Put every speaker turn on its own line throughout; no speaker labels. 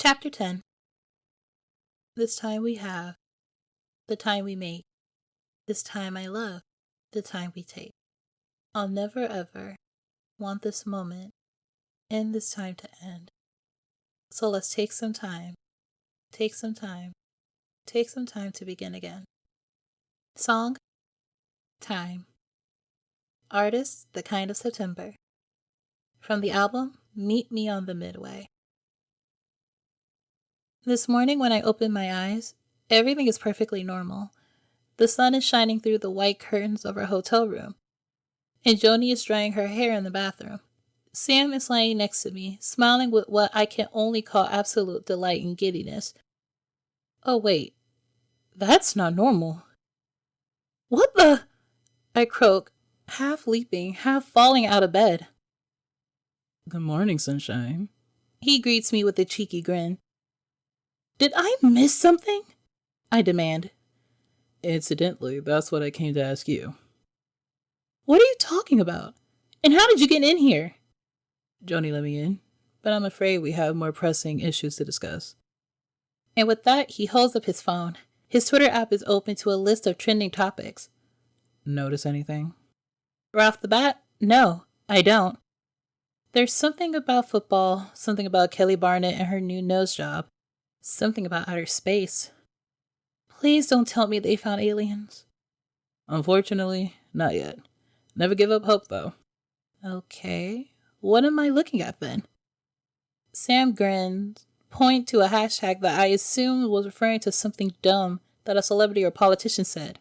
Chapter 10. This time we have, the time we make. This time I love, the time we take. I'll never ever want this moment and this time to end. So let's take some time to begin again. Song, Time. Artist, The Kind of September. From the album, Meet Me on the Midway. This morning when I opened my eyes, everything is perfectly normal. The sun is shining through the white curtains of our hotel room, and Joni is drying her hair in the bathroom. Sam is lying next to me, smiling with what I can only call absolute delight and giddiness. Oh wait, that's not normal. What the? I croak, half leaping, half falling out of bed.
Good morning, sunshine.
He greets me with a cheeky grin. Did I miss something? I demand.
Incidentally, that's what I came to ask you.
What are you talking about? And how did you get in here?
Joni let me in, but I'm afraid we have more pressing issues to discuss.
And with that, he holds up his phone. His Twitter app is open to a list of trending topics.
Notice anything?
Right off the bat, no, I don't. There's something about football, something about Kelly Barnett and her new nose job, something about outer space. Please don't tell me they found aliens.
Unfortunately, not yet. Never give up hope, though.
Okay, what am I looking at then? Sam grins, point to a hashtag that I assumed was referring to something dumb that a celebrity or politician said.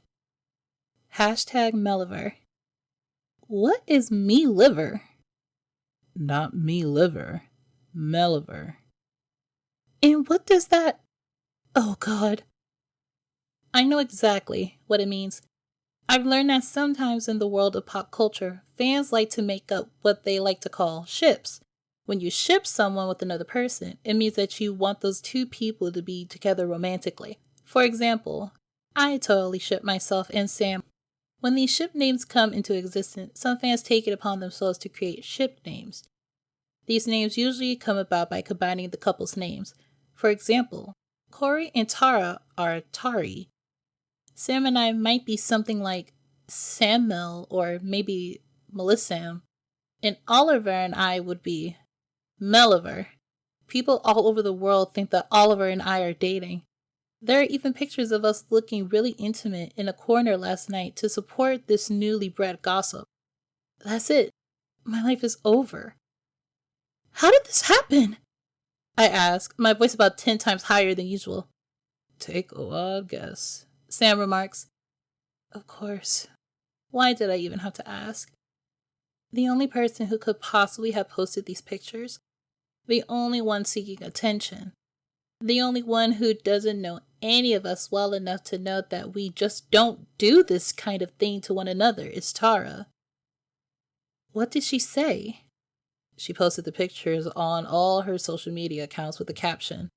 Hashtag Melliver. What is me liver?
Not me liver. Melliver.
And what does that... Oh God. I know exactly what it means. I've learned that sometimes in the world of pop culture, fans like to make up what they like to call ships. When you ship someone with another person, it means that you want those two people to be together romantically. For example, I totally ship myself and Sam. When these ship names come into existence, some fans take it upon themselves to create ship names. These names usually come about by combining the couple's names. For example, Corey and Tara are Tari. Sam and I might be something like Sammel or maybe Melissam. And Oliver and I would be Melliver. People all over the world think that Oliver and I are dating. There are even pictures of us looking really intimate in a corner last night to support this newly bred gossip. That's it. My life is over. How did this happen? I ask, my voice about 10 times higher than usual.
Take a wild guess.
Sam remarks. Of course. Why did I even have to ask? The only person who could possibly have posted these pictures, the only one seeking attention, the only one who doesn't know any of us well enough to know that we just don't do this kind of thing to one another is Tara. What did she say? She posted the pictures on all her social media accounts with the caption,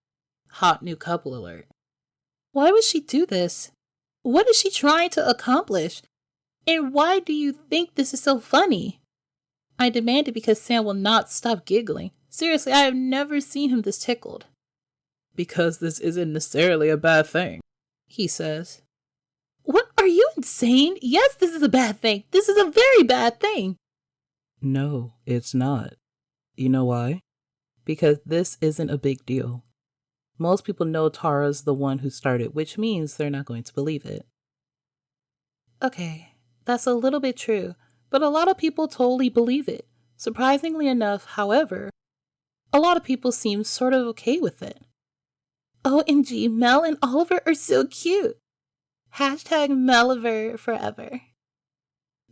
"Hot new couple alert." Why would she do this? What is she trying to accomplish? And why do you think this is so funny? I demanded because Sam will not stop giggling. Seriously, I have never seen him this tickled.
Because this isn't necessarily a bad thing,
he says. What, are you insane? Yes, this is a bad thing. This is a very bad thing.
No, it's not. You know why? Because this isn't a big deal. Most people know Tara's the one who started, which means they're not going to believe it.
Okay, that's a little bit true, but a lot of people totally believe it. Surprisingly enough, however, a lot of people seem sort of okay with it. OMG, Mel and Oliver are so cute. Hashtag Melliver forever.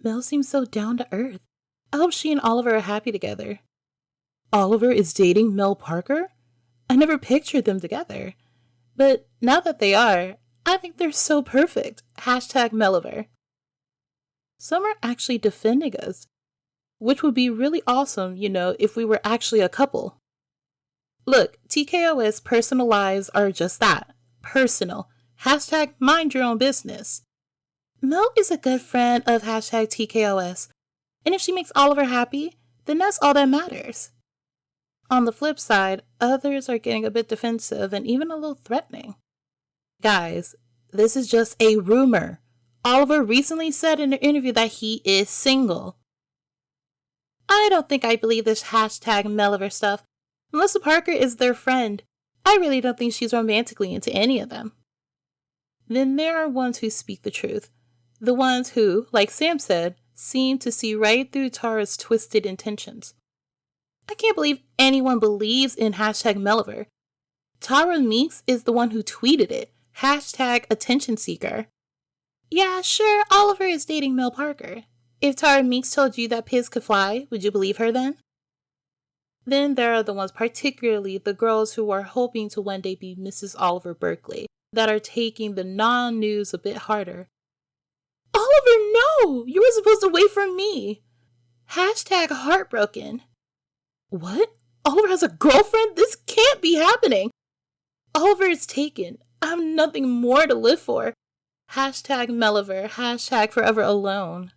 Mel seems so down to earth. I hope she and Oliver are happy together. Oliver is dating Mel Parker? I never pictured them together. But now that they are, I think they're so perfect. Hashtag Melliver. Some are actually defending us, which would be really awesome, if we were actually a couple. Look, TKOS personal lives are just that. Personal. Hashtag mind your own business. Mel is a good friend of hashtag TKOS. And if she makes Oliver happy, then that's all that matters. On the flip side, others are getting a bit defensive and even a little threatening. Guys, this is just a rumor. Oliver recently said in an interview that he is single. I don't think I believe this hashtag Melliver stuff. Melissa Parker is their friend. I really don't think she's romantically into any of them. Then there are ones who speak the truth. The ones who, like Sam said, seem to see right through Tara's twisted intentions. I can't believe anyone believes in hashtag Melliver. Tara Meeks is the one who tweeted it. Hashtag attention seeker. Yeah, sure, Oliver is dating Mel Parker. If Tara Meeks told you that pigs could fly, would you believe her then? Then there are the ones, particularly the girls who are hoping to one day be Mrs. Oliver Berkeley, that are taking the non-news a bit harder. Oliver, no! You were supposed to wait for me! Hashtag heartbroken. What? Oliver has a girlfriend? This can't be happening! Oliver is taken. I have nothing more to live for. Hashtag Melliver. Hashtag forever alone.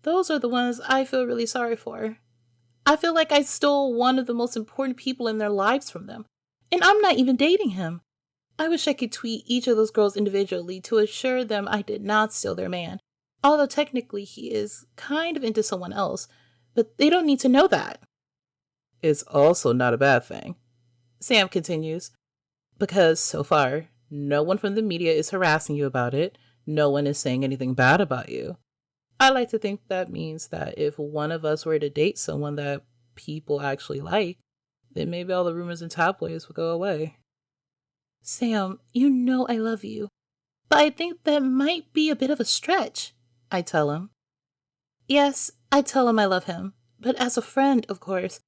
Those are the ones I feel really sorry for. I feel like I stole one of the most important people in their lives from them. And I'm not even dating him. I wish I could tweet each of those girls individually to assure them I did not steal their man. Although technically he is kind of into someone else. But they don't need to know that.
It's also not a bad thing, Sam continues, because so far, no one from the media is harassing you about it. No one is saying anything bad about you. I like to think that means that if one of us were to date someone that people actually like, then maybe all the rumors and tabloids would go away.
Sam, you know I love you, but I think that might be a bit of a stretch, I tell him. Yes, I tell him I love him, but as a friend, of course.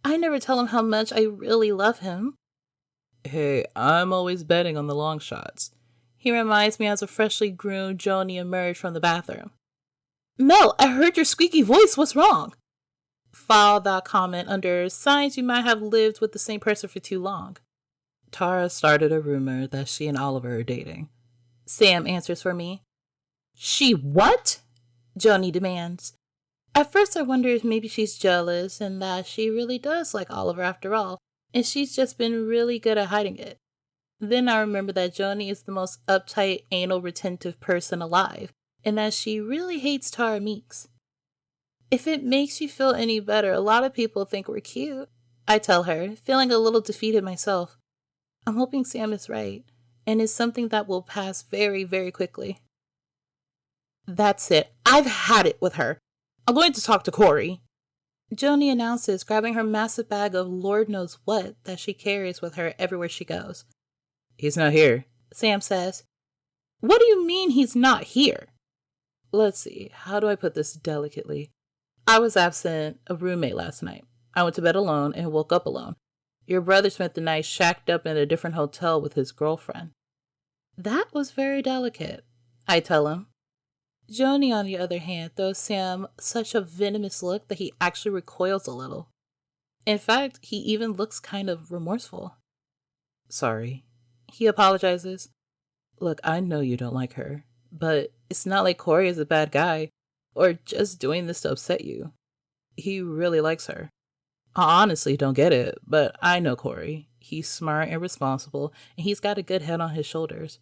I never tell him how much I really love him.
Hey, I'm always betting on the long shots. He reminds me as a freshly groomed Joni emerged from the bathroom.
Mel, I heard your squeaky voice. What's wrong? File that comment under signs you might have lived with the same person for too long.
Tara started a rumor that she and Oliver are dating.
Sam answers for me. She what? Joni demands. At first I wonder if maybe she's jealous and that she really does like Oliver after all, and she's just been really good at hiding it. Then I remember that Joni is the most uptight, anal retentive person alive, and that she really hates Tara Meeks. If it makes you feel any better, a lot of people think we're cute, I tell her, feeling a little defeated myself. I'm hoping Sam is right, and is something that will pass very, very quickly. That's it. I've had it with her. I'm going to talk to Corey. Joni announces, grabbing her massive bag of Lord knows what that she carries with her everywhere she goes.
He's not here,
Sam says. What do you mean he's not here?
Let's see, how do I put this delicately? I was absent a roommate last night. I went to bed alone and woke up alone. Your brother spent the night shacked up in a different hotel with his girlfriend.
That was very delicate, I tell him. Joni, on the other hand, throws Sam such a venomous look that he actually recoils a little. In fact, he even looks kind of remorseful.
Sorry. He apologizes. Look, I know you don't like her, but it's not like Corey is a bad guy or just doing this to upset you. He really likes her. I honestly don't get it, but I know Corey. He's smart and responsible, and he's got a good head on his shoulders.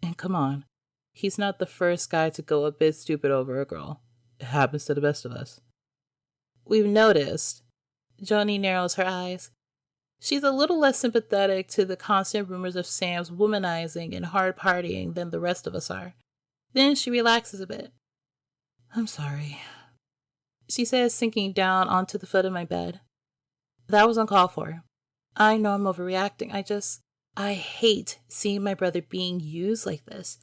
And come on, he's not the first guy to go a bit stupid over a girl. It happens to the best of us.
We've noticed. Joni narrows her eyes. She's a little less sympathetic to the constant rumors of Sam's womanizing and hard partying than the rest of us are. Then she relaxes a bit. I'm sorry, she says, sinking down onto the foot of my bed. That was uncalled for. I know I'm overreacting. I hate seeing my brother being used like this.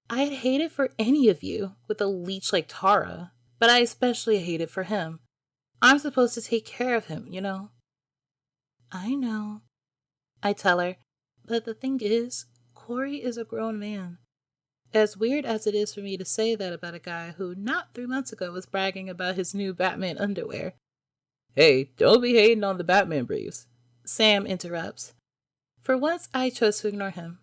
I'd hate it for any of you with a leech like Tara, but I especially hate it for him. I'm supposed to take care of him, you know. I know, I tell her, but the thing is, Corey is a grown man. As weird as it is for me to say that about a guy who not 3 months ago was bragging about his new Batman underwear.
Hey, don't be hating on the Batman briefs,
Sam interrupts. For once, I chose to ignore him.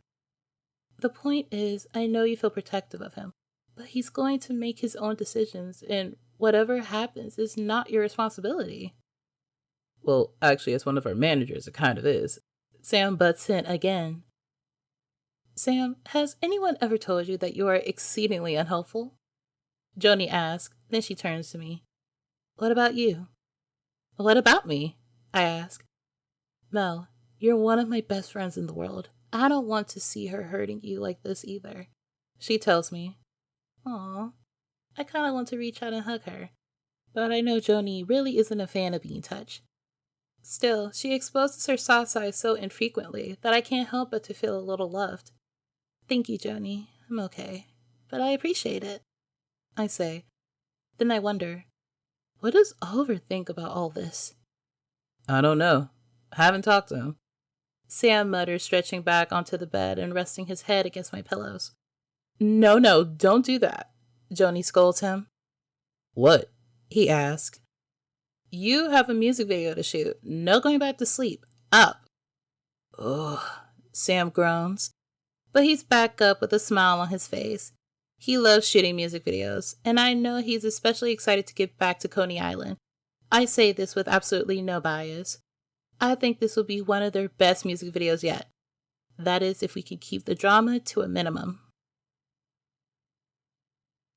The point is, I know you feel protective of him, but he's going to make his own decisions, and whatever happens is not your responsibility.
Well, actually, as one of our managers, it kind of is. Sam butts in again.
Sam, has anyone ever told you that you are exceedingly unhelpful? Joni asks, then she turns to me. What about you?
What about me? I ask.
Mel, you're one of my best friends in the world. I don't want to see her hurting you like this either.
She tells me.
Aw, I kind of want to reach out and hug her. But I know Joni really isn't a fan of being touched. Still, she exposes her soft side so infrequently that I can't help but to feel a little loved. Thank you, Joni. I'm okay. But I appreciate it, I say. Then I wonder, what does Oliver think about all this?
I don't know. I haven't talked to him.
Sam mutters, stretching back onto the bed and resting his head against my pillows.
No, don't do that,
Joni scolds him.
What? He asks.
You have a music video to shoot. No going back to sleep. Up.
Ugh,
Sam groans. But he's back up with a smile on his face. He loves shooting music videos, and I know he's especially excited to get back to Coney Island. I say this with absolutely no bias. I think this will be one of their best music videos yet. That is, if we can keep the drama to a minimum.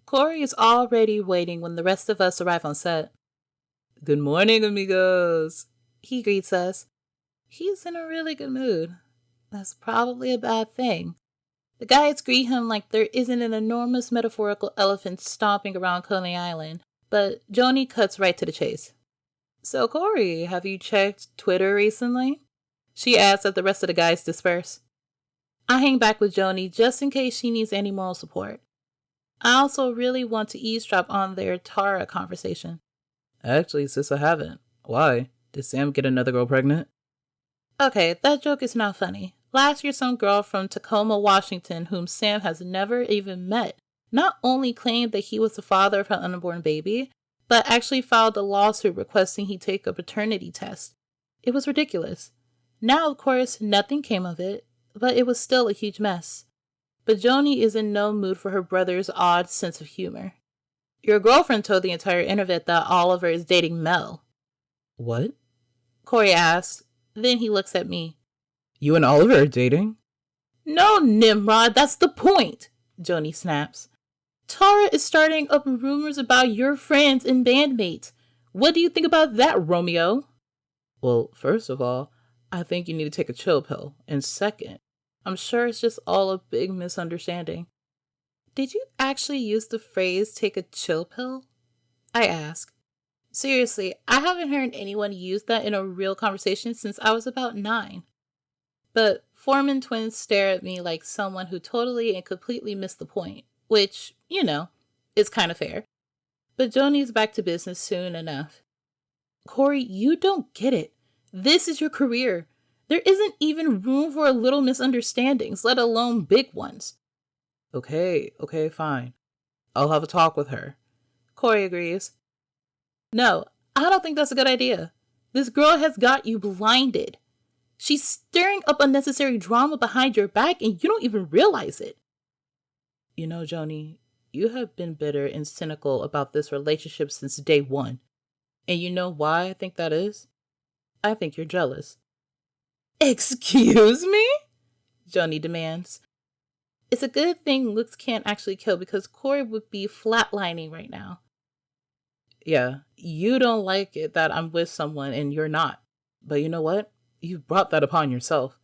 Corey is already waiting when the rest of us arrive on set.
Good morning, amigos,
he greets us. He's in a really good mood. That's probably a bad thing. The guys greet him like there isn't an enormous metaphorical elephant stomping around Coney Island, but Joni cuts right to the chase.
So, Corey, have you checked Twitter recently? She asks as the rest of the guys disperse.
I hang back with Joni just in case she needs any moral support. I also really want to eavesdrop on their Tara conversation.
Actually, sis, I haven't. Why? Did Sam get another girl pregnant?
Okay, that joke is not funny. Last year, some girl from Tacoma, Washington, whom Sam has never even met, not only claimed that he was the father of her unborn baby, but actually filed a lawsuit requesting he take a paternity test. It was ridiculous. Now, of course, nothing came of it, but it was still a huge mess. But Joni is in no mood for her brother's odd sense of humor. Your girlfriend told the entire internet that Oliver is dating Mel.
What?
Corey asks. Then he looks at me.
You and Oliver are dating?
No, Nimrod, that's the point, Joni snaps. Tara is starting up rumors about your friends and bandmates. What do you think about that, Romeo?
Well, first of all, I think you need to take a chill pill. And second, I'm sure it's just all a big misunderstanding.
Did you actually use the phrase take a chill pill? I ask. Seriously, I haven't heard anyone use that in a real conversation since I was about 9. But Foreman twins stare at me like someone who totally and completely missed the point, which, is kind of fair. But Joni's back to business soon enough. Corey, you don't get it. This is your career. There isn't even room for little misunderstandings, let alone big ones.
Okay, fine. I'll have a talk with her.
Corey agrees. No, I don't think that's a good idea. This girl has got you blinded. She's stirring up unnecessary drama behind your back and you don't even realize it.
You know, Joni, you have been bitter and cynical about this relationship since day one. And you know why I think that is? I think you're jealous.
Excuse me? Joni demands. It's a good thing looks can't actually kill because Corey would be flatlining right now.
Yeah, you don't like it that I'm with someone and you're not. But you know what? You've brought that upon yourself.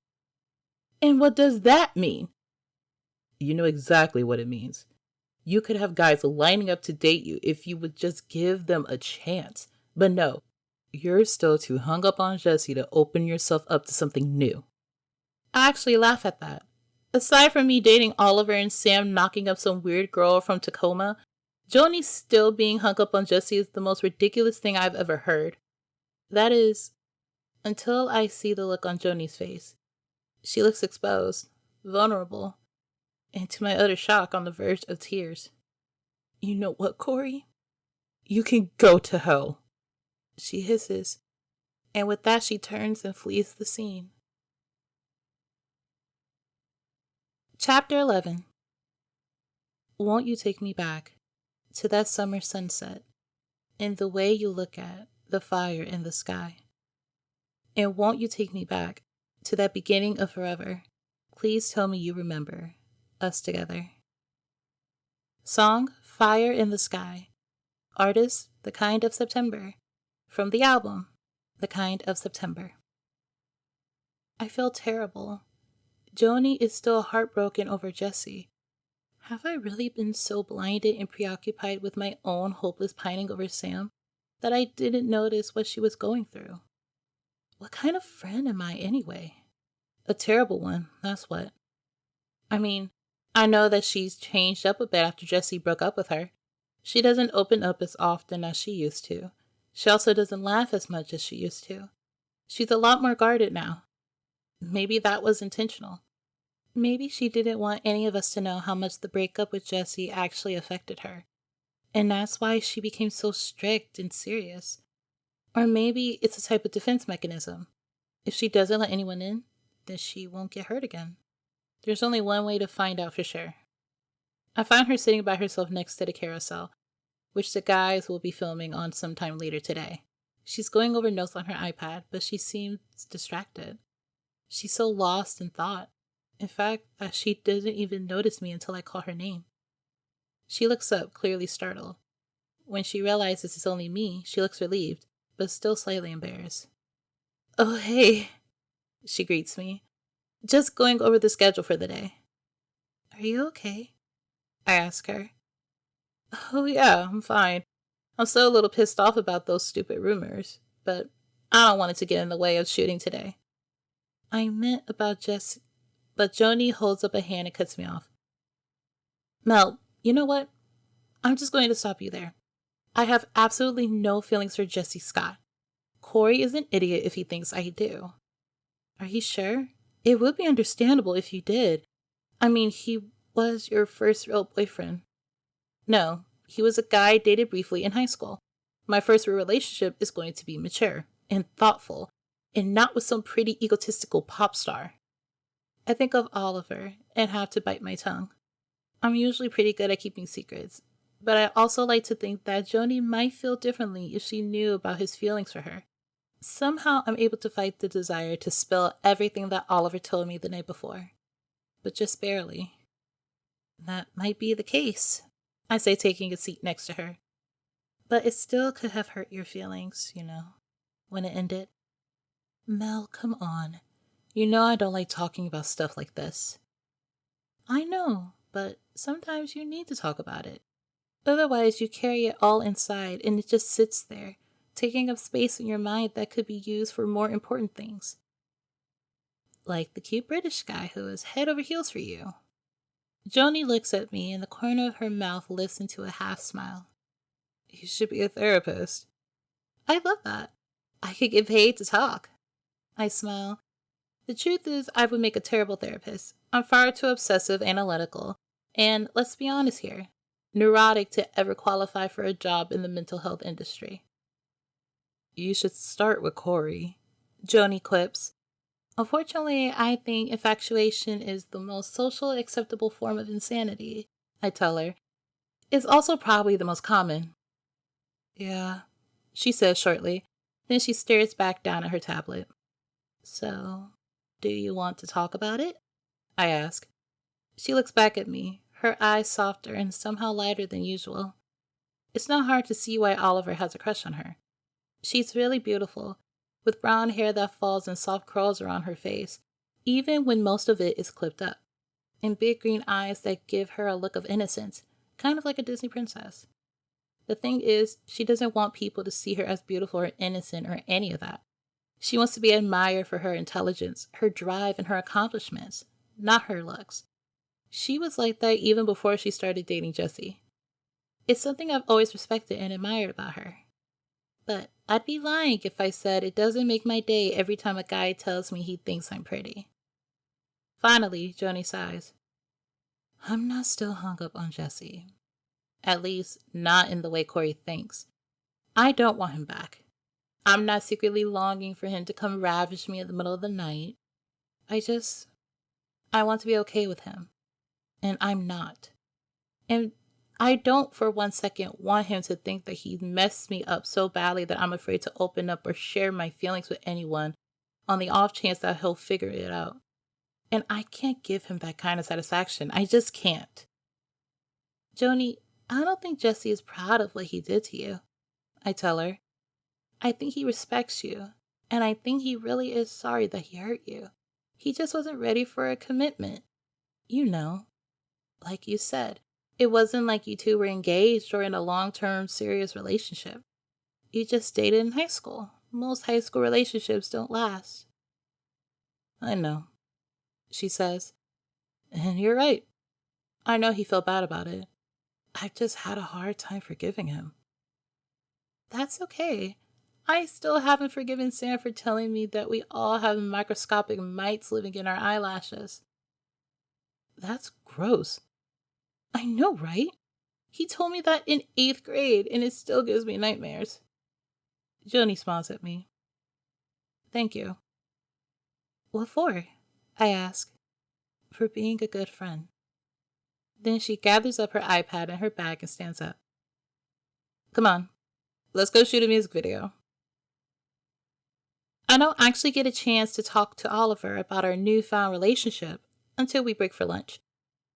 And what does that mean?
You know exactly what it means. You could have guys lining up to date you if you would just give them a chance. But no, you're still too hung up on Jesse to open yourself up to something new.
I actually laugh at that. Aside from me dating Oliver and Sam knocking up some weird girl from Tacoma, Joni still being hung up on Jesse is the most ridiculous thing I've ever heard. That is, until I see the look on Joni's face. She looks exposed, vulnerable, and to my utter shock on the verge of tears.
You know what, Corey? You can go to hell.
She hisses, and with that she turns and flees the scene. Chapter 11. Won't you take me back to that summer sunset and the way you look at the fire in the sky? And won't you take me back to that beginning of forever? Please tell me you remember us together. Song, Fire in the Sky. Artist, The Kind of September. From the album, The Kind of September. I feel terrible. Joni is still heartbroken over Jesse. Have I really been so blinded and preoccupied with my own hopeless pining over Sam that I didn't notice what she was going through? What kind of friend am I anyway? A terrible one, that's what. I mean, I know that she's changed up a bit after Jesse broke up with her. She doesn't open up as often as she used to. She also doesn't laugh as much as she used to. She's a lot more guarded now. Maybe that was intentional. Maybe she didn't want any of us to know how much the breakup with Jesse actually affected her. And that's why she became so strict and serious. Or maybe it's a type of defense mechanism. If she doesn't let anyone in, then she won't get hurt again. There's only one way to find out for sure. I find her sitting by herself next to the carousel, which the guys will be filming on sometime later today. She's going over notes on her iPad, but she seems distracted. She's so lost in thought. In fact, that she doesn't even notice me until I call her name. She looks up, clearly startled. When she realizes it's only me, she looks relieved, but still slightly embarrassed. "Oh, hey," she greets me. "Just going over the schedule for the day." "Are you okay?" I ask her. "Oh yeah, I'm fine. I'm still a little pissed off about those stupid rumors, but I don't want it to get in the way of shooting today." "I meant about Jesse," but Joni holds up a hand and cuts me off. "Mel, you know what? I'm just going to stop you there. I have absolutely no feelings for Jesse Scott. Corey is an idiot if he thinks I do." "Are you sure? It would be understandable if you did. I mean, he was your first real boyfriend." "No, he was a guy I dated briefly in high school. My first real relationship is going to be mature and thoughtful, and not with some pretty egotistical pop star." I think of Oliver and have to bite my tongue. I'm usually pretty good at keeping secrets, but I also like to think that Joni might feel differently if she knew about his feelings for her. Somehow I'm able to fight the desire to spill everything that Oliver told me the night before, but just barely. "That might be the case," I say, taking a seat next to her. "But it still could have hurt your feelings, when it ended." "Mel, come on. You know I don't like talking about stuff like this." "I know, but sometimes you need to talk about it. Otherwise, you carry it all inside and it just sits there, taking up space in your mind that could be used for more important things. Like the cute British guy who is head over heels for you." Joni looks at me and the corner of her mouth lifts into a half smile. "You should be a therapist." "I love that. I could get paid to talk." I smile. The truth is, I would make a terrible therapist. I'm far too obsessive, analytical, and let's be honest here, neurotic to ever qualify for a job in the mental health industry.
"You should start with Corey,"
Joni quips. "Unfortunately, I think infatuation is the most socially acceptable form of insanity," I tell her. "It's also probably the most common." "Yeah," she says shortly. Then she stares back down at her tablet. "So, do you want to talk about it?" I ask. She looks back at me, her eyes softer and somehow lighter than usual. It's not hard to see why Oliver has a crush on her. She's really beautiful, with brown hair that falls in soft curls around her face, even when most of it is clipped up, and big green eyes that give her a look of innocence, kind of like a Disney princess. The thing is, she doesn't want people to see her as beautiful or innocent or any of that. She wants to be admired for her intelligence, her drive, and her accomplishments, not her looks. She was like that even before she started dating Jesse. It's something I've always respected and admired about her. But I'd be lying if I said it doesn't make my day every time a guy tells me he thinks I'm pretty. Finally, Joni sighs. "I'm not still hung up on Jesse. At least, not in the way Corey thinks. I don't want him back. I'm not secretly longing for him to come ravish me in the middle of the night. I want to be okay with him. And I'm not. And I don't for 1 second want him to think that he messed me up so badly that I'm afraid to open up or share my feelings with anyone
on the off chance that he'll figure it out. And I can't give him that kind of satisfaction. I just can't. Joni, I don't think Jesse is proud of what he did to you, I tell her. I think he respects you, and I think he really is sorry that he hurt you. He just wasn't ready for a commitment. You know, like you said, it wasn't like you two were engaged or in a long-term serious relationship. You just dated in high school. Most high school relationships don't last. I know, she says. And you're right. I know he felt bad about it. I've just had a hard time forgiving him. That's okay. I still haven't forgiven Sam for telling me that we all have microscopic mites living in our eyelashes. That's gross. I know, right? He told me that in 8th grade, and it still gives me nightmares. Joni smiles at me. Thank you. What for? I ask. For being a good friend. Then she gathers up her iPad and her bag and stands up. Come on, let's go shoot a music video. I don't actually get a chance to talk to Oliver about our newfound relationship until we break for lunch.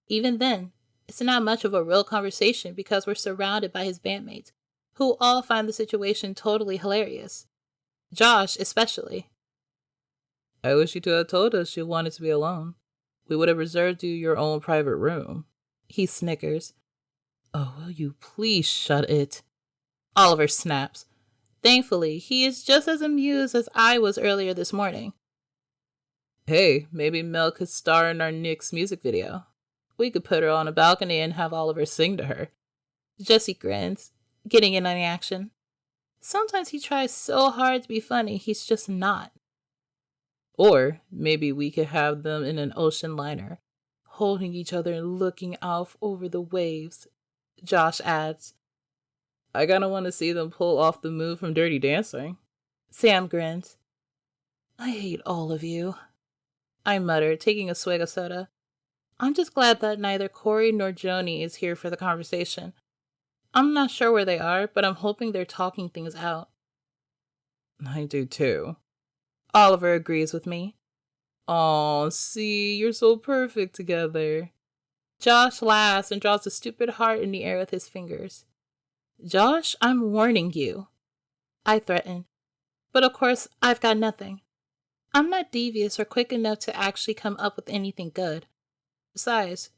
Even then, it's not much of a real conversation because we're surrounded by his bandmates, who all find the situation totally hilarious. Josh, especially. I wish you two had told us you wanted to be alone. We would have reserved you your own private room. He snickers. Oh, will you please shut it? Oliver snaps. Thankfully, he is just as amused as I was earlier this morning. Hey, maybe Mel could star in our next music video. We could put her on a balcony and have Oliver sing to her. Jesse grins, getting in on the action. Sometimes he tries so hard to be funny, he's just not. Or maybe we could have them in an ocean liner, holding each other and looking out over the waves, Josh adds. I kinda want to see them pull off the move from Dirty Dancing. Sam grins. I hate all of you, I mutter, taking a swig of soda. I'm just glad that neither Corey nor Joni is here for the conversation. I'm not sure where they are, but I'm hoping they're talking things out. I do too. Oliver agrees with me. Aw, see, you're so perfect together. Josh laughs and draws a stupid heart in the air with his fingers. Josh, I'm warning you, I threaten. But of course, I've got nothing. I'm not devious or quick enough to actually come up with anything good. Besides,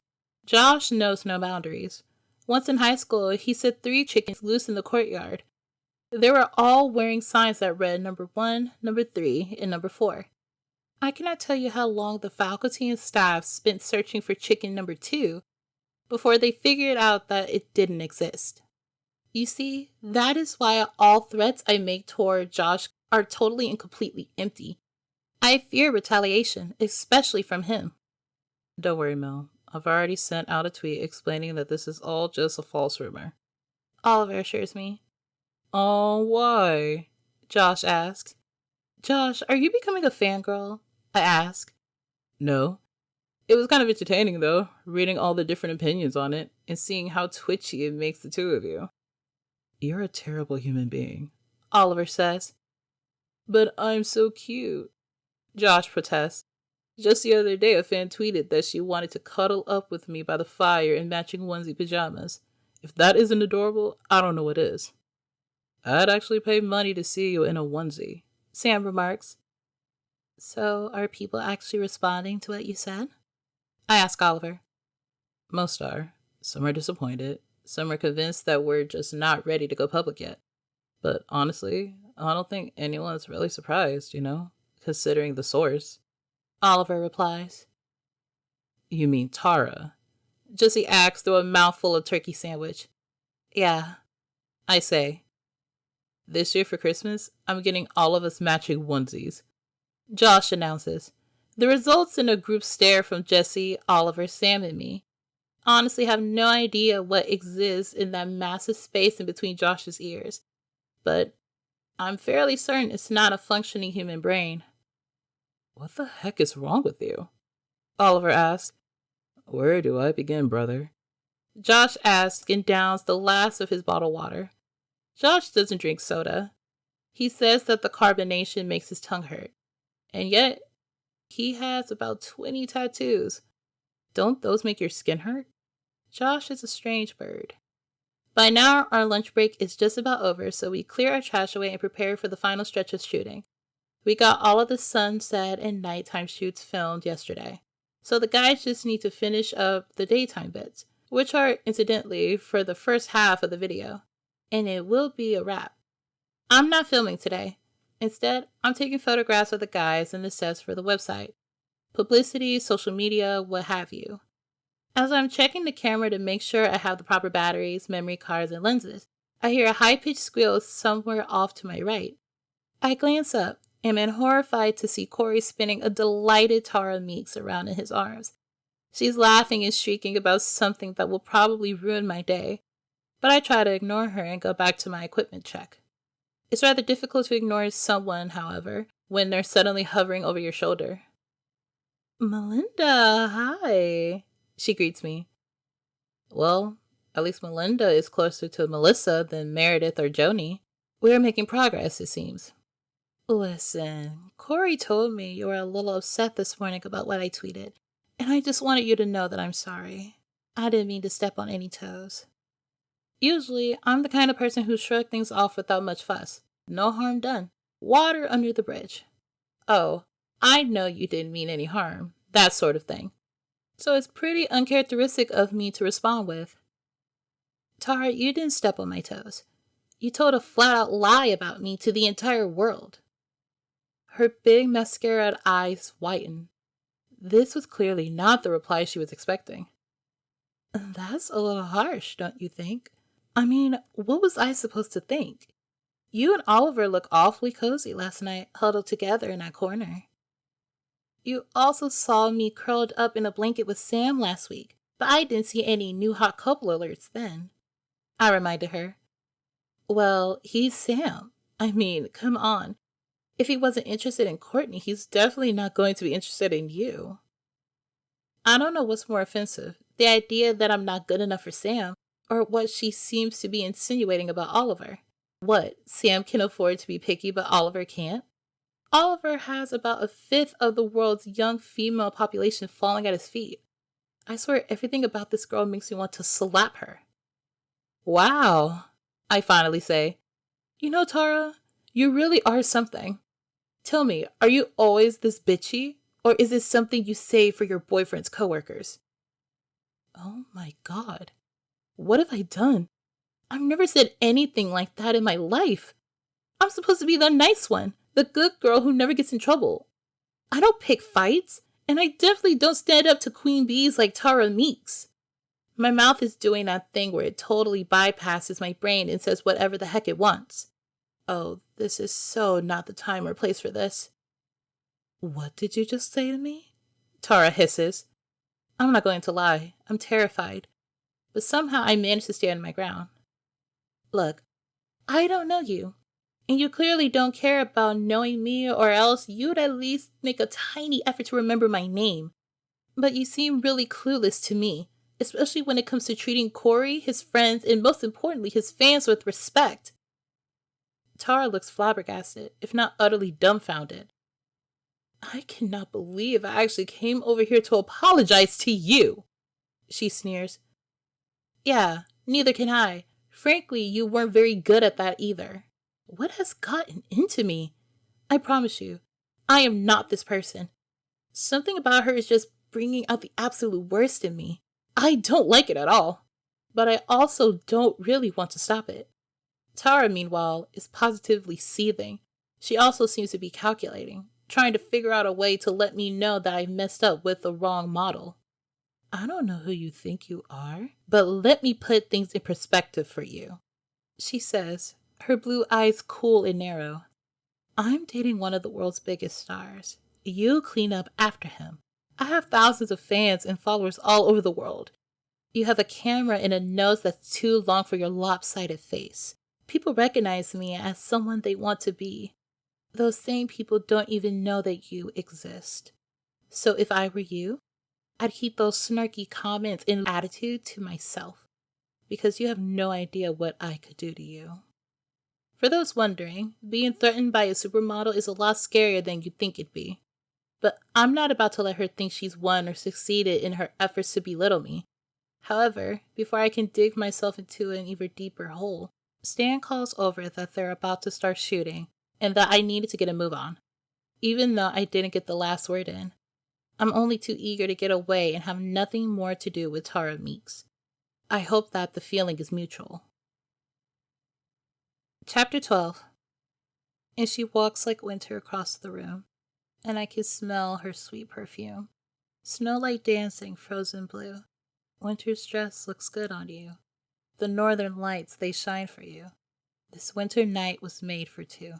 Josh knows no boundaries. Once in high school, he set 3 chickens loose in the courtyard. They were all wearing signs that read number 1, number 3, and number 4. I cannot tell you how long the faculty and staff spent searching for chicken number 2 before they figured out that it didn't exist. You see, that is why all threats I make toward Josh are totally and completely empty. I fear retaliation, especially from him. Don't worry, Mel. I've already sent out a tweet explaining that this is all just a false rumor. Oliver assures me. Oh, why? Josh asks. Josh, are you becoming a fangirl? I ask. No. It was kind of entertaining, though, reading all the different opinions on it and seeing how twitchy it makes the two of you. You're a terrible human being, Oliver says. But I'm so cute, Josh protests. Just the other day, a fan tweeted that she wanted to cuddle up with me by the fire in matching onesie pajamas. If that isn't adorable, I don't know what is. I'd actually pay money to see you in a onesie, Sam remarks. So, are people actually responding to what you said? I ask Oliver. Most are. Some are disappointed. Some are convinced that we're just not ready to go public yet. But honestly, I don't think anyone's really surprised, considering the source. Oliver replies. You mean Tara? Jesse asks through a mouthful of turkey sandwich. Yeah, I say. This year for Christmas, I'm getting all of us matching onesies. Josh announces. The results in a group stare from Jesse, Oliver, Sam, and me. Honestly have no idea what exists in that massive space in between Josh's ears. But I'm fairly certain it's not a functioning human brain. What the heck is wrong with you? Oliver asks. Where do I begin, brother? Josh asks and downs the last of his bottled water. Josh doesn't drink soda. He says that the carbonation makes his tongue hurt. And yet, he has about 20 tattoos. Don't those make your skin hurt? Josh is a strange bird. By now, our lunch break is just about over, so we clear our trash away and prepare for the final stretch of shooting. We got all of the sunset and nighttime shoots filmed yesterday, so the guys just need to finish up the daytime bits, which are, incidentally, for the first half of the video, and it will be a wrap. I'm not filming today. Instead, I'm taking photographs of the guys and the sets for the website. Publicity, social media, what have you. As I'm checking the camera to make sure I have the proper batteries, memory cards, and lenses, I hear a high-pitched squeal somewhere off to my right. I glance up and am horrified to see Corey spinning a delighted Tara Meeks around in his arms. She's laughing and shrieking about something that will probably ruin my day, but I try to ignore her and go back to my equipment check. It's rather difficult to ignore someone, however, when they're suddenly hovering over your shoulder. "Melinda, hi," she greets me. Well, at least Melinda is closer to Melissa than Meredith or Joni. We are making progress, it seems. Listen, Corey told me you were a little upset this morning about what I tweeted, and I just wanted you to know that I'm sorry. I didn't mean to step on any toes. Usually, I'm the kind of person who shrugs things off without much fuss. No harm done. Water under the bridge. Oh, I know you didn't mean any harm. That sort of thing. So it's pretty uncharacteristic of me to respond with, Tara, you didn't step on my toes. You told a flat-out lie about me to the entire world. Her big mascaraed eyes whitened. This was clearly not the reply she was expecting. That's a little harsh, don't you think? I mean, what was I supposed to think? You and Oliver look awfully cozy last night, huddled together in that corner. You also saw me curled up in a blanket with Sam last week, but I didn't see any new hot couple alerts then. I reminded her. Well, he's Sam. I mean, come on. If he wasn't interested in Courtney, he's definitely not going to be interested in you. I don't know what's more offensive, the idea that I'm not good enough for Sam, or what she seems to be insinuating about Oliver. What, Sam can afford to be picky but Oliver can't? Oliver has about 1/5 of the world's young female population falling at his feet. I swear everything about this girl makes me want to slap her. Wow, I finally say. You know, Tara, you really are something. Tell me, are you always this bitchy? Or is this something you say for your boyfriend's coworkers? Oh my God. What have I done? I've never said anything like that in my life. I'm supposed to be the nice one, the good girl who never gets in trouble. I don't pick fights, and I definitely don't stand up to queen bees like Tara Meeks. My mouth is doing that thing where it totally bypasses my brain and says whatever the heck it wants. Oh, this is so not the time or place for this. What did you just say to me? Tara hisses. I'm not going to lie, I'm terrified. But somehow I manage to stand my ground. Look, I don't know you, and you clearly don't care about knowing me, or else you'd at least make a tiny effort to remember my name. But you seem really clueless to me, especially when it comes to treating Corey, his friends, and most importantly, his fans with respect. Tara looks flabbergasted, if not utterly dumbfounded. I cannot believe I actually came over here to apologize to you, she sneers. Yeah, neither can I. Frankly, you weren't very good at that either. What has gotten into me? I promise you, I am not this person. Something about her is just bringing out the absolute worst in me. I don't like it at all. But I also don't really want to stop it. Tara, meanwhile, is positively seething. She also seems to be calculating, trying to figure out a way to let me know that I messed up with the wrong model. I don't know who you think you are, but let me put things in perspective for you, she says, her blue eyes cool and narrow. I'm dating one of the world's biggest stars. You clean up after him. I have thousands of fans and followers all over the world. You have a camera and a nose that's too long for your lopsided face. People recognize me as someone they want to be. Those same people don't even know that you exist. So if I were you, I'd keep those snarky comments and attitude to myself, because you have no idea what I could do to you.
For those wondering, being threatened by a supermodel is a lot scarier than you think it'd be. But I'm not about to let her think she's won or succeeded in her efforts to belittle me. However, before I can dig myself into an even deeper hole, Stan calls over that they're about to start shooting and that I needed to get a move on. Even though I didn't get the last word in, I'm only too eager to get away and have nothing more to do with Tara Meeks. I hope that the feeling is mutual. Chapter 12. And she walks like winter across the room, and I can smell her sweet perfume. Snow like dancing, frozen blue. Winter's dress looks good on you. The northern lights, they shine for you. This winter night was made for two.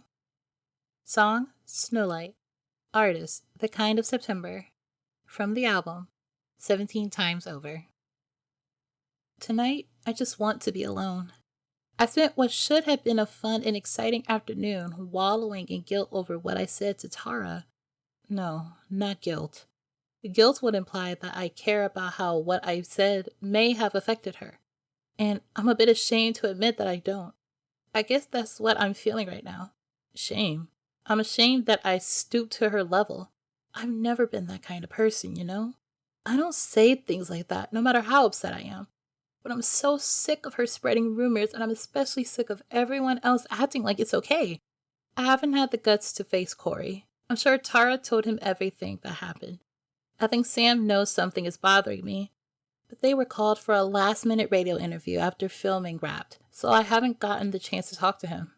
Song, Snowlight. Artist, The Kind of September. From the album, 17 Times Over. Tonight, I just want to be alone. I spent what should have been a fun and exciting afternoon wallowing in guilt over what I said to Tara. No, not guilt. Guilt would imply that I care about how what I said may have affected her. And I'm a bit ashamed to admit that I don't. I guess that's what I'm feeling right now. Shame. I'm ashamed that I stooped to her level. I've never been that kind of person, you know? I don't say things like that, no matter how upset I am. But I'm so sick of her spreading rumors, and I'm especially sick of everyone else acting like it's okay. I haven't had the guts to face Corey. I'm sure Tara told him everything that happened. I think Sam knows something is bothering me. But they were called for a last-minute radio interview after filming wrapped, so I haven't gotten the chance to talk to him.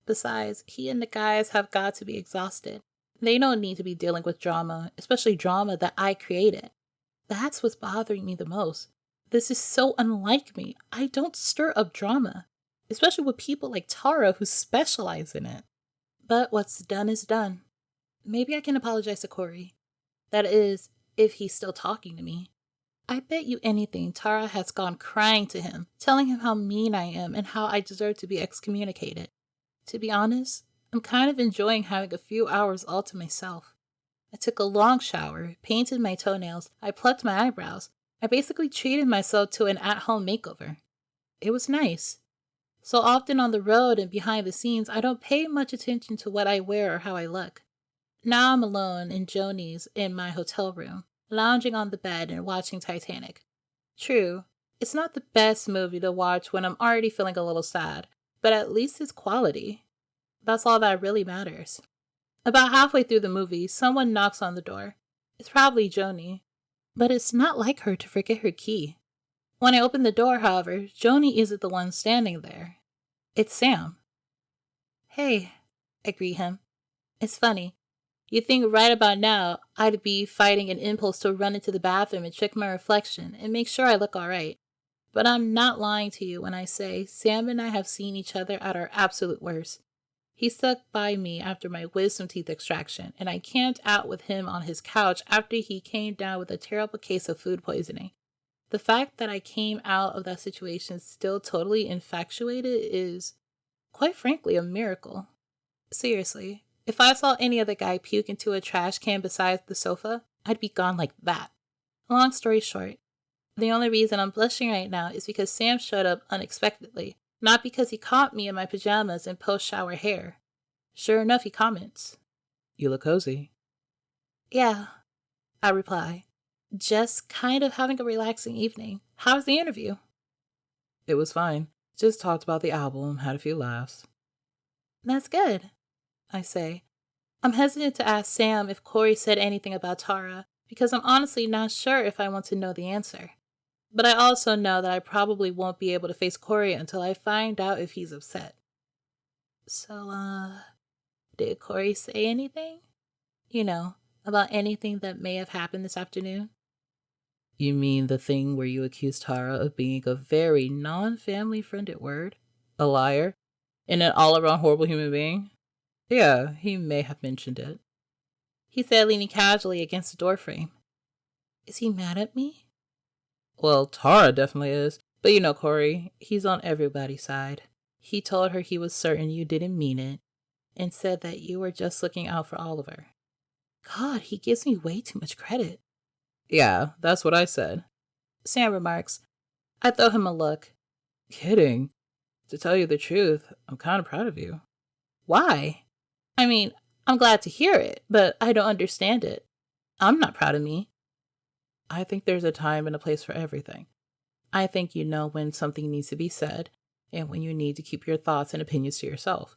Besides, he and the guys have got to be exhausted. They don't need to be dealing with drama, especially drama that I created. That's what's bothering me the most. This is so unlike me. I don't stir up drama, especially with people like Tara who specialize in it. But what's done is done. Maybe I can apologize to Corey. That is, if he's still talking to me. I bet you anything Tara has gone crying to him, telling him how mean I am and how I deserve to be excommunicated. To be honest, I'm kind of enjoying having a few hours all to myself. I took a long shower, painted my toenails, I plucked my eyebrows. I basically treated myself to an at-home makeover. It was nice. So often on the road and behind the scenes, I don't pay much attention to what I wear or how I look. Now I'm alone in Joni's in my hotel room, lounging on the bed and watching Titanic. True, it's not the best movie to watch when I'm already feeling a little sad, but at least it's quality. That's all that really matters. About halfway through the movie, someone knocks on the door. It's probably Joni, but it's not like her to forget her key. When I open the door, however, Joni isn't the one standing there. It's Sam. Hey, I greet him. It's funny. You'd think right about now I'd be fighting an impulse to run into the bathroom and check my reflection and make sure I look alright. But I'm not lying to you when I say Sam and I have seen each other at our absolute worst. He stuck by me after my wisdom teeth extraction, and I camped out with him on his couch after he came down with a terrible case of food poisoning. The fact that I came out of that situation still totally infatuated is, quite frankly, a miracle. Seriously, if I saw any other guy puke into a trash can beside the sofa, I'd be gone like that. Long story short, the only reason I'm blushing right now is because Sam showed up unexpectedly, not because he caught me in my pajamas and post-shower hair. Sure enough, he comments,
"You look cozy."
"Yeah," I reply. "Just kind of having a relaxing evening. How was the interview?"
"It was fine. Just talked about the album, had a few laughs."
"That's good," I say. I'm hesitant to ask Sam if Corey said anything about Tara, because I'm honestly not sure if I want to know the answer. But I also know that I probably won't be able to face Corey until I find out if he's upset. So, did Corey say anything? You know, about anything that may have happened this afternoon?
"You mean the thing where you accused Tara of being a very non-family friended word? A liar? And an all-around horrible human being?" "Yeah, he may have mentioned it."
He said, leaning casually against the doorframe. Is he mad at me?
"Well, Tara definitely is. But you know Corey, he's on everybody's side. He told her he was certain you didn't mean it, and said that you were just looking out for Oliver." God, he gives me way too much credit. "Yeah, that's what I said."
Sam remarks. I throw him a look.
"Kidding." To tell you the truth, I'm kind of proud of you.
Why? I mean, I'm glad to hear it, but I don't understand it. I'm not proud of me.
I think there's a time and a place for everything. I think you know when something needs to be said and when you need to keep your thoughts and opinions to yourself.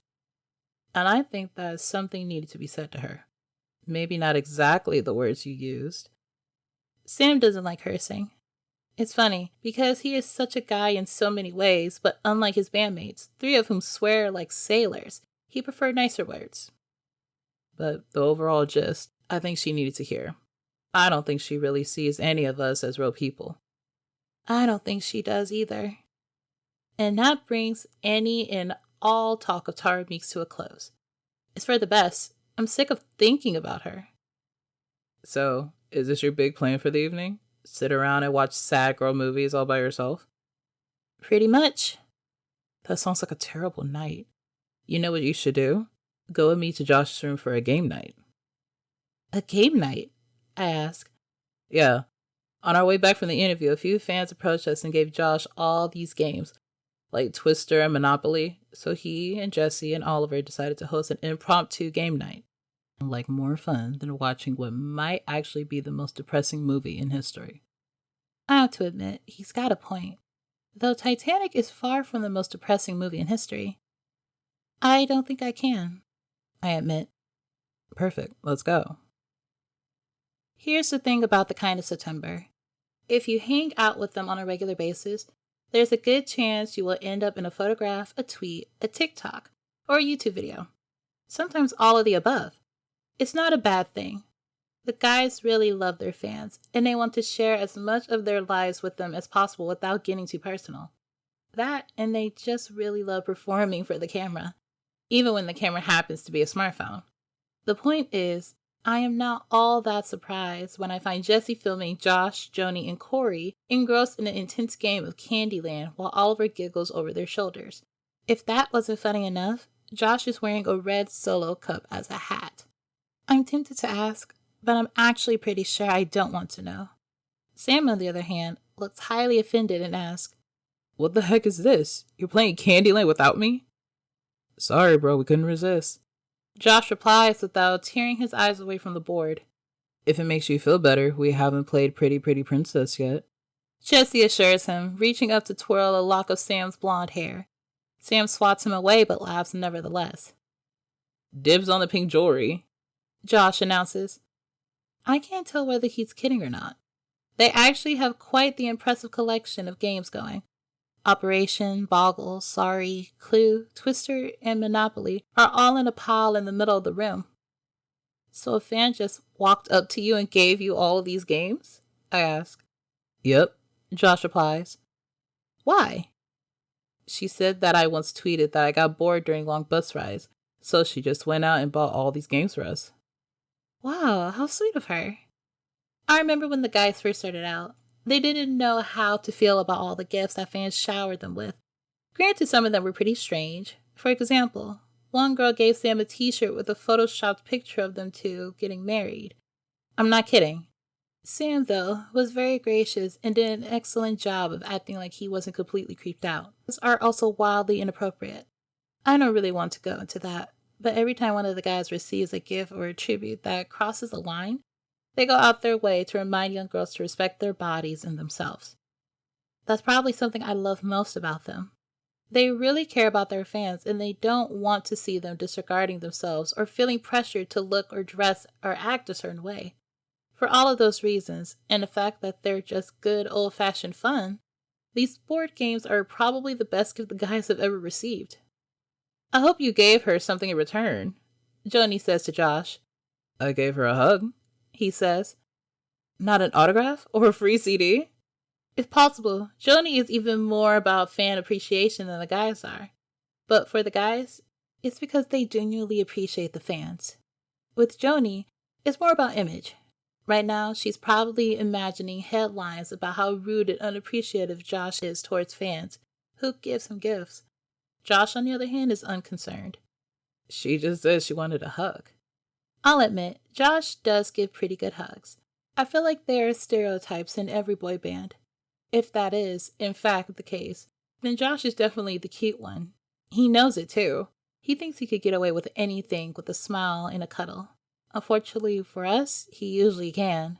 And I think that something needed to be said to her. Maybe not exactly the words you used.
Sam doesn't like cursing. It's funny, because he is such a guy in so many ways, but unlike his bandmates, 3 of whom swear like sailors, he preferred nicer words.
But the overall gist, I think she needed to hear. I don't think she really sees any of us as real people.
I don't think she does either. And that brings any and all talk of Tara Meeks to a close. It's for the best. I'm sick of thinking about her.
So, is this your big plan for the evening? Sit around and watch sad girl movies all by yourself?
Pretty much.
That sounds like a terrible night. You know what you should do? Go with me to Josh's room for a game night.
A game night? I ask.
Yeah. On our way back from the interview, a few fans approached us and gave Josh all these games, like Twister and Monopoly, so he and Jesse and Oliver decided to host an impromptu game night. Like more fun than watching what might actually be the most depressing movie in history.
I have to admit, he's got a point. Though Titanic is far from the most depressing movie in history. I don't think I can, I admit.
Perfect, let's go.
Here's the thing about the kind of September. If you hang out with them on a regular basis, there's a good chance you will end up in a photograph, a tweet, a TikTok, or a YouTube video. Sometimes all of the above. It's not a bad thing. The guys really love their fans, and they want to share as much of their lives with them as possible without getting too personal. That, and they just really love performing for the camera, even when the camera happens to be a smartphone. The point is, I am not all that surprised when I find Jesse filming Josh, Joni, and Corey engrossed in an intense game of Candyland while Oliver giggles over their shoulders. If that wasn't funny enough, Josh is wearing a red Solo cup as a hat. I'm tempted to ask, but I'm actually pretty sure I don't want to know. Sam, on the other hand, looks highly offended and asks,
What the heck is this? You're playing Candyland without me? Sorry, bro, we couldn't resist.
Josh replies without tearing his eyes away from the board.
If it makes you feel better, we haven't played Pretty Pretty Princess yet.
Jesse assures him, reaching up to twirl a lock of Sam's blonde hair. Sam swats him away but laughs nevertheless.
Dibs on the pink jewelry,
Josh announces. I can't tell whether he's kidding or not. They actually have quite the impressive collection of games going. Operation, Boggle, Sorry, Clue, Twister, and Monopoly are all in a pile in the middle of the room. So a fan just walked up to you and gave you all of these games? I ask.
Yep,
Josh replies. Why? She said that I once tweeted that I got bored during long bus rides, so she just went out and bought all these games for us. Wow, how sweet of her. I remember when the guys first started out. They didn't know how to feel about all the gifts that fans showered them with. Granted, some of them were pretty strange. For example, one girl gave Sam a t-shirt with a photoshopped picture of them two getting married. I'm not kidding. Sam, though, was very gracious and did an excellent job of acting like he wasn't completely creeped out. His art also wildly inappropriate. I don't really want to go into that, but every time one of the guys receives a gift or a tribute that crosses a line, they go out their way to remind young girls to respect their bodies and themselves. That's probably something I love most about them. They really care about their fans, and they don't want to see them disregarding themselves or feeling pressured to look or dress or act a certain way. For all of those reasons, and the fact that they're just good old-fashioned fun, these board games are probably the best gift the guys have ever received. I hope you gave her something in return, Joni says to Josh.
I gave her a hug,
he says. Not an autograph or a free CD? If possible, Joni is even more about fan appreciation than the guys are. But for the guys, it's because they genuinely appreciate the fans. With Joni, it's more about image. Right now, she's probably imagining headlines about how rude and unappreciative Josh is towards fans who gives him gifts. Josh, on the other hand, is unconcerned.
She just said she wanted a hug.
I'll admit, Josh does give pretty good hugs. I feel like there are stereotypes in every boy band. If that is, in fact, the case, then Josh is definitely the cute one. He knows it too. He thinks he could get away with anything with a smile and a cuddle. Unfortunately for us, he usually can.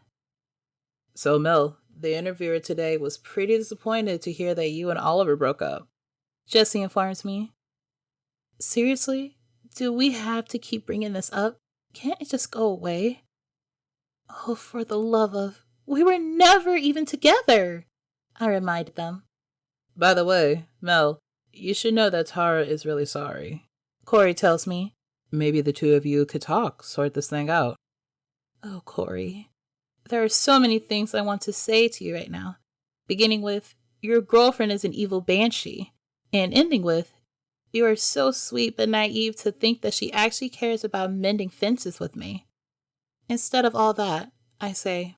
So, Mel, the interviewer today was pretty disappointed to hear that you and Oliver broke up.
Jesse informs me. Seriously? Do we have to keep bringing this up? Can't it just go away? Oh, for the love of... We were never even together! I reminded them.
By the way, Mel, you should know that Tara is really sorry.
Corey tells me.
Maybe the two of you could talk, sort this thing out.
Oh, Corey. There are so many things I want to say to you right now. Beginning with, your girlfriend is an evil banshee. And ending with, you are so sweet but naive to think that she actually cares about mending fences with me. Instead of all that, I say,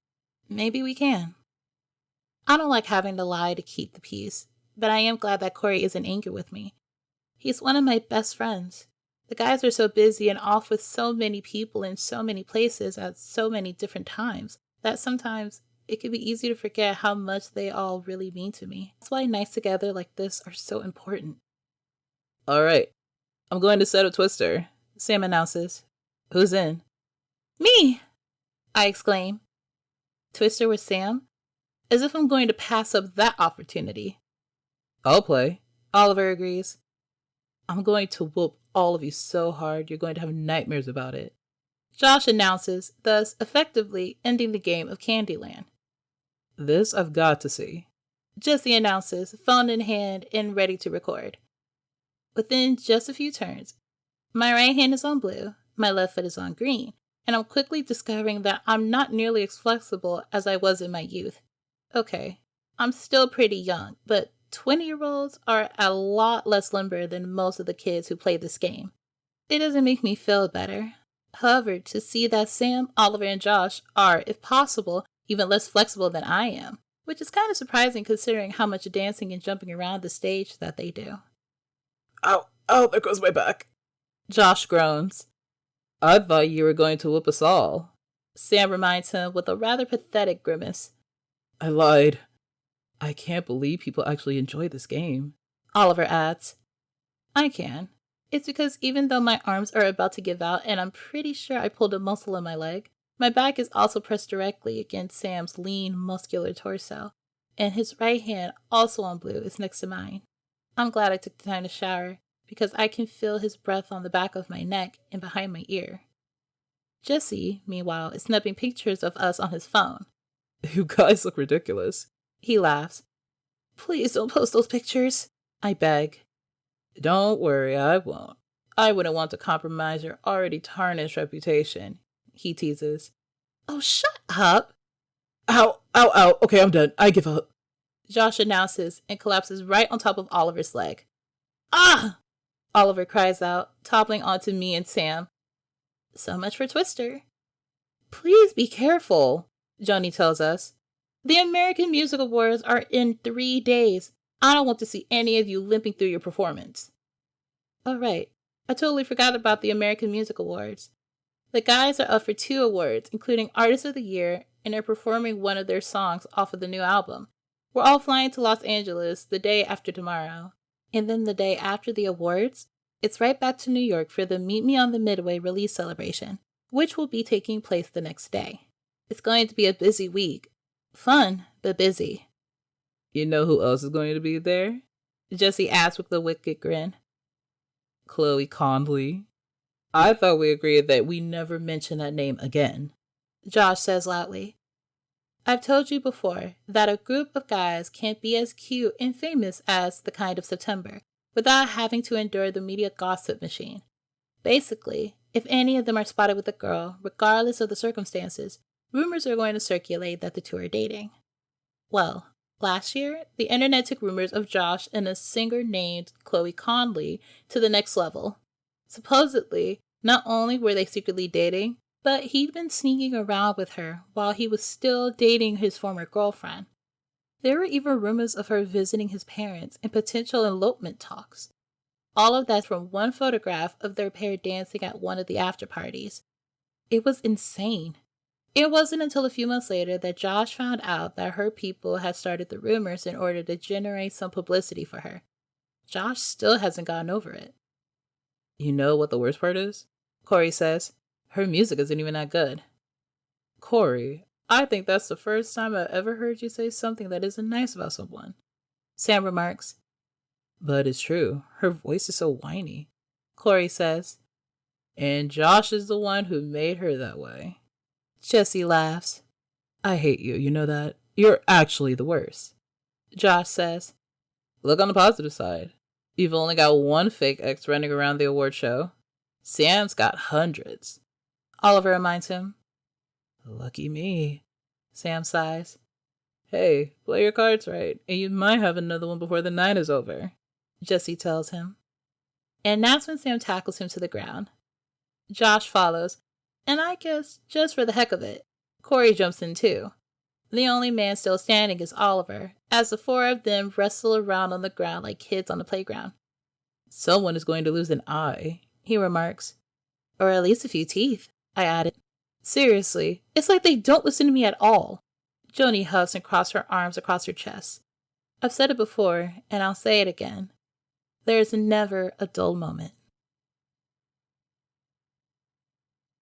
maybe we can. I don't like having to lie to keep the peace, but I am glad that Corey isn't angry with me. He's one of my best friends. The guys are so busy and off with so many people in so many places at so many different times that sometimes it can be easy to forget how much they all really mean to me. That's why nights together like this are so important.
All right, I'm going to set up Twister, Sam announces. Who's in?
Me! I exclaim. Twister with Sam? As if I'm going to pass up that opportunity.
I'll play.
Oliver agrees.
I'm going to whoop all of you so hard you're going to have nightmares about it.
Josh announces, thus effectively ending the game of Candyland.
This I've got to see.
Jesse announces, phone in hand and ready to record. Within just a few turns, my right hand is on blue, my left foot is on green, and I'm quickly discovering that I'm not nearly as flexible as I was in my youth. Okay, I'm still pretty young, but 20-year-olds are a lot less limber than most of the kids who play this game. It doesn't make me feel better. However, to see that Sam, Oliver, and Josh are, if possible, even less flexible than I am, which is kind of surprising considering how much dancing and jumping around the stage that they do.
Ow, there goes my back.
Josh groans.
I thought you were going to whoop us all.
Sam reminds him with a rather pathetic grimace.
I lied. I can't believe people actually enjoy this game.
Oliver adds. I can. It's because even though my arms are about to give out and I'm pretty sure I pulled a muscle in my leg, my back is also pressed directly against Sam's lean, muscular torso, and his right hand, also on blue, is next to mine. I'm glad I took the time to shower, because I can feel his breath on the back of my neck and behind my ear. Jesse, meanwhile, is snapping pictures of us on his phone.
You guys look ridiculous.
He laughs. Please don't post those pictures, I beg.
Don't worry, I won't. I wouldn't want to compromise your already tarnished reputation, he teases.
Oh, shut up.
Ow, ow, ow. Okay, I'm done. I give up.
Josh announces and collapses right on top of Oliver's leg. Ah! Oliver cries out, toppling onto me and Sam. So much for Twister. Please be careful, Joni tells us. The American Music Awards are in 3 days. I don't want to see any of you limping through your performance. Oh, right. I totally forgot about the American Music Awards. The guys are up for 2 awards, including Artist of the Year, and are performing one of their songs off of the new album. We're all flying to Los Angeles the day after tomorrow. And then the day after the awards, it's right back to New York for the Meet Me on the Midway release celebration, which will be taking place the next day. It's going to be a busy week. Fun, but busy.
You know who else is going to be there?
Jesse asked with a wicked grin.
Chloe Conley. I thought we agreed that we never mention that name again.
Josh says loudly. I've told you before that a group of guys can't be as cute and famous as The Kind of September without having to endure the media gossip machine. Basically, if any of them are spotted with a girl, regardless of the circumstances, rumors are going to circulate that the two are dating. Well, last year, the internet took rumors of Josh and a singer named Chloe Conley to the next level. Supposedly, not only were they secretly dating, but he'd been sneaking around with her while he was still dating his former girlfriend. There were even rumors of her visiting his parents and potential elopement talks. All of that from one photograph of their pair dancing at one of the after parties. It was insane. It wasn't until a few months later that Josh found out that her people had started the rumors in order to generate some publicity for her, Josh still hasn't gotten over it.
You know what the worst part is? Corey says. Her music isn't even that good. Corey, I think that's the first time I've ever heard you say something that isn't nice about someone.
Sam remarks.
But it's true. Her voice is so whiny. Corey says. And Josh is the one who made her that way.
Jesse laughs.
I hate you, you know that? You're actually the worst.
Josh says.
Look on the positive side. You've only got one fake ex running around the award show. Sam's got hundreds.
Oliver reminds him.
Lucky me. Sam sighs. Hey, play your cards right, and you might have another one before the night is over,
Jesse tells him. And that's when Sam tackles him to the ground. Josh follows, and I guess just for the heck of it, Corey jumps in too. The only man still standing is Oliver, as the four of them wrestle around on the ground like kids on the playground.
Someone is going to lose an eye,
he remarks. Or at least a few teeth, I added. Seriously, it's like they don't listen to me at all. Joni huffs and crosses her arms across her chest. I've said it before, and I'll say it again. There is never a dull moment.